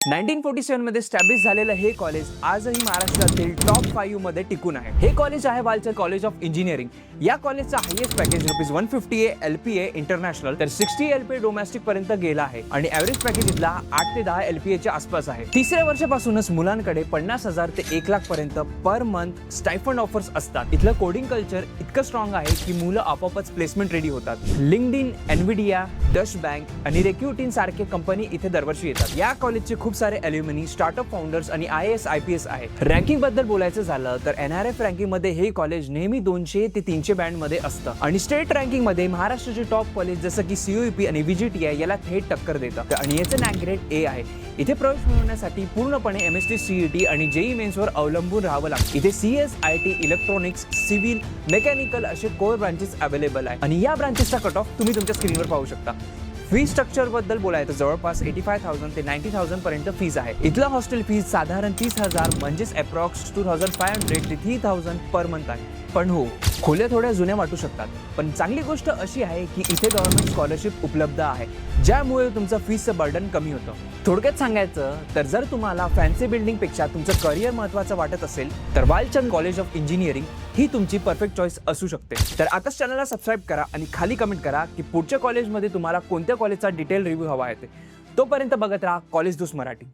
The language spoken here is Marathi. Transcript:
1947 मध्ये स्टॅब्लिश झालेलं हे कॉलेज आजही महाराष्ट्रातील टॉप 5 मध्ये टिकून आहे. हे कॉलेज आहे वालचंद कॉलेज ऑफ इंजिनिअरिंग. या कॉलेजचा हायेस्ट पॅकेज ₹150 LPA इंटरनॅशनल तर 60 LPA डोमेस्टिक पर्यंत गेला आहे आणि ॲव्हरेज पॅकेज इथला 8 ते 10 LPA च्या आसपास आहे. तिसऱ्या वर्षापासूनच मुलांकडे 50,000 ते 1 लाख पर्यंत पर मंथ स्टायफंड ऑफर्स असतात. इथलं कोडिंग कल्चर इतकं स्ट्रॉंग आहे की मुलं आपोआपच प्लेसमेंट रेडी होतात. लिंक्डइन, एनव्हिडिया, डच बँक आणि रेक्युटिन सारखे कंपनी इथे दरवर्षी येतात. या कॉलेजचे खूप सारे ॲल्युमिनी, स्टार्टअप फाउंडर्स आणि IAS IPS आहेत. रँकिंग बद्दल बोलायचं झालं तर NRF रँकिंग मध्ये हे कॉलेज नेहमी 200 ते 300 बँड मध्ये असतं आणि स्टेट रँकिंग मध्ये महाराष्ट्राचे टॉप कॉलेज जसं की CUEP आणि VGTI याला थेट टक्कर देतं आणि याचं नॅक ग्रेड A आहे. इथे प्रवेश मिळवण्यासाठी पूर्णपणे MST CET आणि JEE मेन्सवर अवलंबून राहावं लागतं. इथे CS, IT, electronics, civil, mechanical असे कोर ब्रांचेस अवेलेबल आहे आणि या ब्रांचेसचा कट ऑफ तुम्ही तुमच्या स्क्रीनवर पाहू शकता. फी स्ट्रक्चर बद्दल बोलायचं जवळपास 85,000 ते 90,000 पर्यंत फीज आहे. इथलं हॉस्टेल फीज साधारण 30,000 म्हणजेच अप्रॉक्स 2,500 ते 3,000 पर मंथ आहे. पण हो, खोल्या थोड्या जुन्या वाटू शकतात, पण चांगली गोष्ट अशी आहे की इथे गव्हर्नमेंट स्कॉलरशिप उपलब्ध आहे, ज्यामुळे तुमचं फीसचं बर्डन कमी होतं. थोडक्यात सांगायचं तर जर तुम्हाला फॅन्सी बिल्डिंगपेक्षा तुमचं करिअर महत्त्वाचं वाटत असेल तर वालचंद कॉलेज ऑफ इंजिनिअरिंग ही तुमची परफेक्ट चॉईस असू शकते. तर आताच चॅनलला सबस्क्राईब करा आणि खाली कमेंट करा की पुढच्या कॉलेजमध्ये तुम्हाला कोणत्या कॉलेजचा डिटेल रिव्ह्यू हवा आहे ते. तोपर्यंत बघत राहा कॉलेज दूस मराठी.